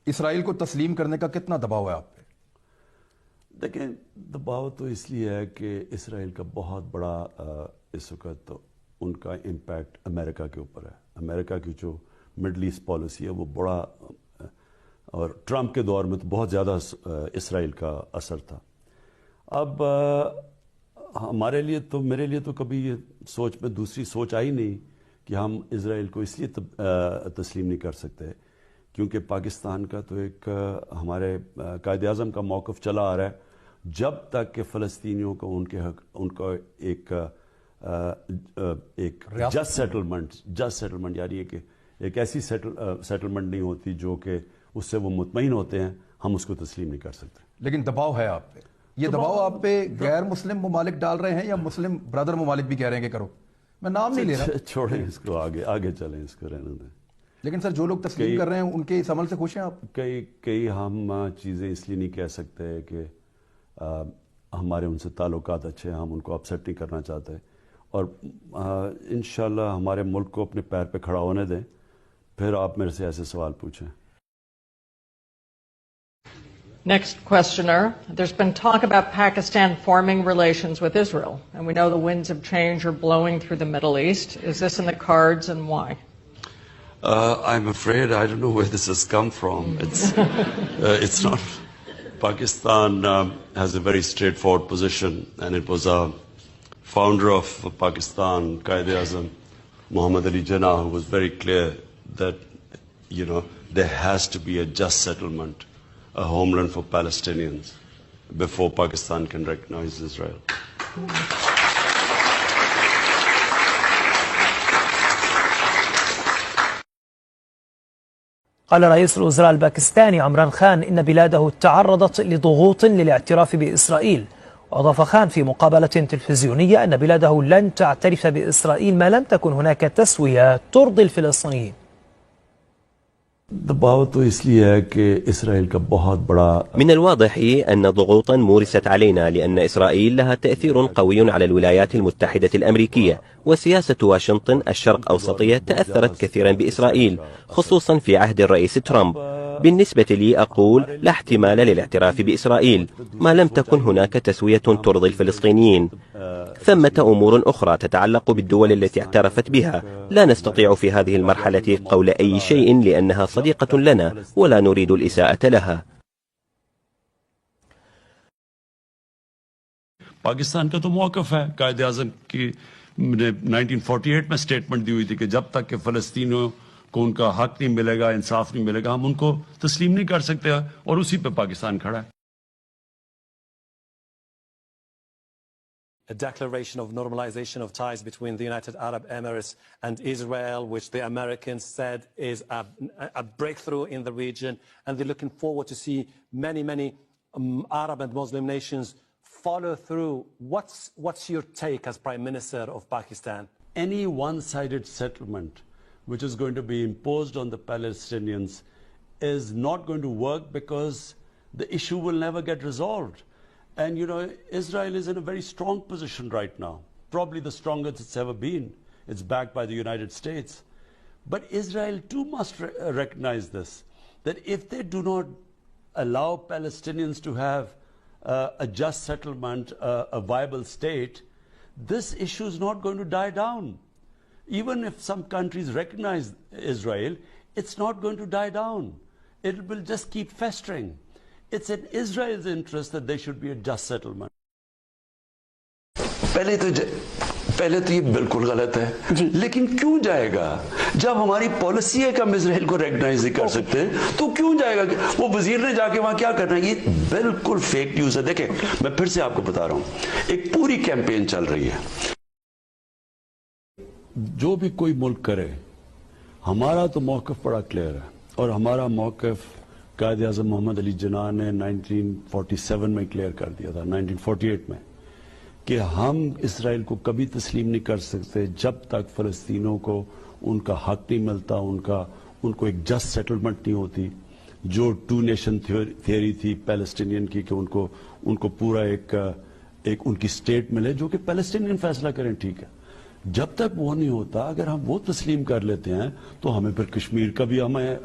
اسرائیل کو تسلیم کرنے کا کتنا دباؤ ہے آپ پہ؟ دیکھیں، دباؤ تو اس لیے ہے کہ اسرائیل کا بہت بڑا اس وقت ان کا امپیکٹ امریکہ کے اوپر ہے. امریکہ کی جو مڈل ایسٹ پالیسی ہے وہ بڑا، اور ٹرمپ کے دور میں تو بہت زیادہ اسرائیل کا اثر تھا. اب ہمارے لیے تو، میرے لیے تو کبھی یہ سوچ میں دوسری سوچ آئی نہیں کہ ہم اسرائیل کو اس لیے تسلیم نہیں کر سکتے کیونکہ پاکستان کا تو ایک ہمارے قائد اعظم کا موقف چلا آ رہا ہے، جب تک کہ فلسطینیوں کو ان کے حق، ان کا ایک جسٹ سیٹلمنٹ یعنی کہ ایک ایسی سیٹلمنٹ نہیں ہوتی جو کہ اس سے وہ مطمئن ہوتے ہیں، ہم اس کو تسلیم نہیں کر سکتے. لیکن دباؤ ہے آپ پہ. یہ دباؤ آپ پہ غیر مسلم ممالک ڈال رہے ہیں یا مسلم برادر ممالک بھی کہہ رہے ہیں کہ کرو؟ میں نام نہیں لے رہا. چھوڑیں اس کو، آگے چلیں، اس کو رہنے دیں. لیکن سر جو لوگ تسلیم کر رہے ہیں ان کے اس عمل سے خوش ہیں آپ؟ کئی ہم چیزیں اس لیے نہیں کہہ سکتے کہ ہمارے ان سے تعلقات اچھے ہیں، ہم ان کو اپسیٹ نہیں کرنا چاہتے، اور انشاءاللہ ہمارے ملک کو اپنے پیر پہ کھڑا ہونے دیں، پھر آپ میرے سے ایسے سوال پوچھیں. Next questioner. There's been talk about Pakistan forming relations with Israel, and we know the winds of change are blowing through the Middle East. Is this in the cards, and why? I'm afraid I don't know where this has come from. It's not. Pakistan has a very straightforward position, and it was a founder of Pakistan, Quaid-e-Azam Muhammad Ali Jinnah, who was very clear that, there has to be a just settlement, a homeland for Palestinians before Pakistan can recognize Israel. قال رئيس الوزراء الباكستاني عمران خان إن بلاده تعرضت لضغوط للاعتراف بإسرائيل. وأضاف خان في مقابلة تلفزيونية أن بلاده لن تعترف بإسرائيل ما لم تكن هناك تسوية ترضي الفلسطينيين. دباؤ تو اس لیے ہے کہ اسرائیل کا بہت بڑا. من الواضح أن ضغوطا مورست علينا لأن إسرائيل لها تأثير قوي على الولايات المتحدة الأمريكية، وسياسة واشنطن الشرق أوسطية تأثرت كثيرا بإسرائيل خصوصا في عهد الرئيس ترامب. بالنسبة لي أقول لا احتمال للاعتراف بإسرائيل ما لم تكن هناك تسوية ترضي الفلسطينيين. ثمة أمور أخرى تتعلق بالدول التي اعترفت بها، لا نستطيع في هذه المرحلة قول أي شيء لأنها صديقة لنا ولا نريد الإساءة لها. پاکستان کا تو موقف ہے، قائد اعظم کی 1948 میں سٹیٹمنٹ دی ہوئی تھی کہ جب تک کہ فلسطینیوں کو ان کا حق نہیں ملے گا، انصاف نہیں ملے گا، ہم ان کو تسلیم نہیں کر سکتے، اور اسی پہ پاکستان کھڑا ہے. A declaration of normalization of ties between the United Arab Emirates and Israel, which the Americans said is a breakthrough in the region, and they're looking forward to see many Arab and Muslim nations follow through. What's your take as Prime Minister of Pakistan? Any one-sided settlement which is going to be imposed on the Palestinians is not going to work because the issue will never get resolved. And Israel is in a very strong position right now, probably the strongest it's ever been. It's backed by the United States. But Israel too must recognize this, that if they do not allow Palestinians to have a just settlement, a viable state, this issue is not going to die down. Even if some countries recognize Israel, it's not going to die down. It will just keep festering. It's in Israel's interest that there should be a just settlement. پہلے تو یہ بالکل غلط ہے، لیکن کیوں جائے گا؟ جب ہماری پالیسی ہے کہ ہم اسرائیل کو ریکگنائز نہیں کر سکتے تو کیوں جائے گا؟ وہ وزیر نے جا کے وہاں کیا کرنا ہے؟ یہ بالکل فیک نیوز ہے. دیکھیں، میں پھر سے آپ کو بتا رہا ہوں، ایک پوری کیمپین چل رہی ہے. جو بھی کوئی ملک کرے، ہمارا تو موقف بڑا کلیئر ہے، اور ہمارا موقف قائد اعظم محمد علی جناح نے 1947 میں کلیئر کر دیا تھا، 1948 میں، کہ ہم اسرائیل کو کبھی تسلیم نہیں کر سکتے جب تک فلسطینوں کو ان کا حق نہیں ملتا، ان کو ایک جسٹ سیٹلمنٹ نہیں ہوتی. جو ٹو نیشن تھیوری تھی پیلسٹینین کی کہ ان کو پورا ایک ان کی سٹیٹ ملے جو کہ پیلسٹینین فیصلہ کریں، ٹھیک ہے. جب تک وہ نہیں ہوتا، اگر ہم وہ تسلیم کر لیتے ہیں تو ہمیں پھر کشمیر کا بھی ہمیں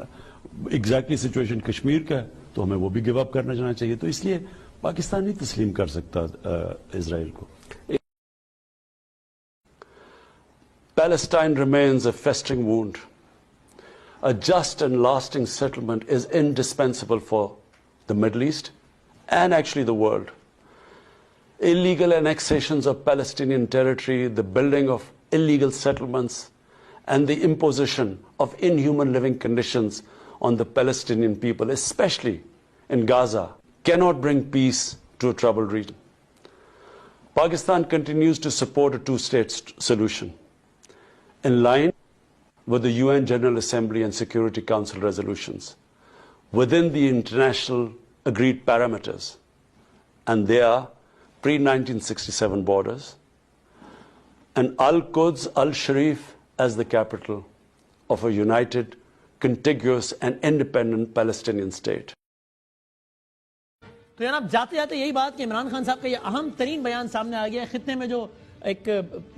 ایگزیکٹلی سچویشن کشمیر کا ہے تو ہمیں وہ بھی گیو اپ کرنا چاہنا چاہیے. تو اس لیے پاکستان نہیں تسلیم کر سکتا اسرائیل کو. Palestine remains a festering wound. A just and lasting settlement is indispensable for the Middle East and actually the world. Illegal annexations of Palestinian territory, the building of illegal settlements, and the imposition of inhuman living conditions on the Palestinian people, especially in Gaza, cannot bring peace to a troubled region. Pakistan continues to support a two-state solution in line with the UN General Assembly and Security Council resolutions within the international agreed parameters, and they are pre-1967 borders and Al-Quds, Al-Sharif as the capital of a united, contiguous and independent Palestinian state. تو جناب جاتے جاتے یہی بات کہ عمران خان صاحب کا یہ اہم ترین بیان سامنے آ گیا خطے میں جو ایک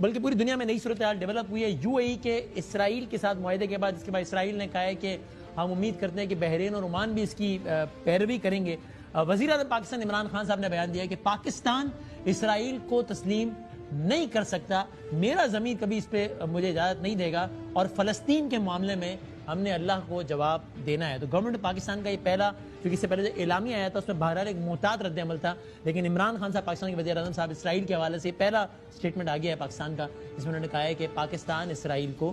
بلکہ پوری دنیا میں نئی صورتحال ڈیولپ ہوئی ہے یو اے ای کے اسرائیل کے ساتھ معاہدے کے بعد، جس کے بعد اسرائیل نے کہا ہے کہ ہم امید کرتے ہیں کہ بحرین اور عمان بھی اس کی پیروی کریں گے. وزیر اعظم پاکستان عمران خان صاحب نے بیان دیا کہ پاکستان اسرائیل کو تسلیم نہیں کر سکتا، میرا ضمیر کبھی اس پہ مجھے اجازت نہیں دے گا، اور فلسطین کے معاملے میں ہم نے اللہ کو جواب دینا ہے. تو گورنمنٹ پاکستان کا یہ پہلا، کیونکہ اس سے پہلے جو اعلامیہ آیا تھا اس میں بہرحال ایک محتاط رد عمل تھا، لیکن عمران خان صاحب پاکستان کے وزیر اعظم صاحب اسرائیل کے حوالے سے یہ پہلا اسٹیٹمنٹ آ گیا ہے پاکستان کا، جس میں انہوں نے کہا ہے کہ پاکستان اسرائیل کو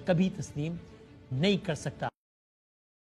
کبھی تسلیم نہیں کر سکتا.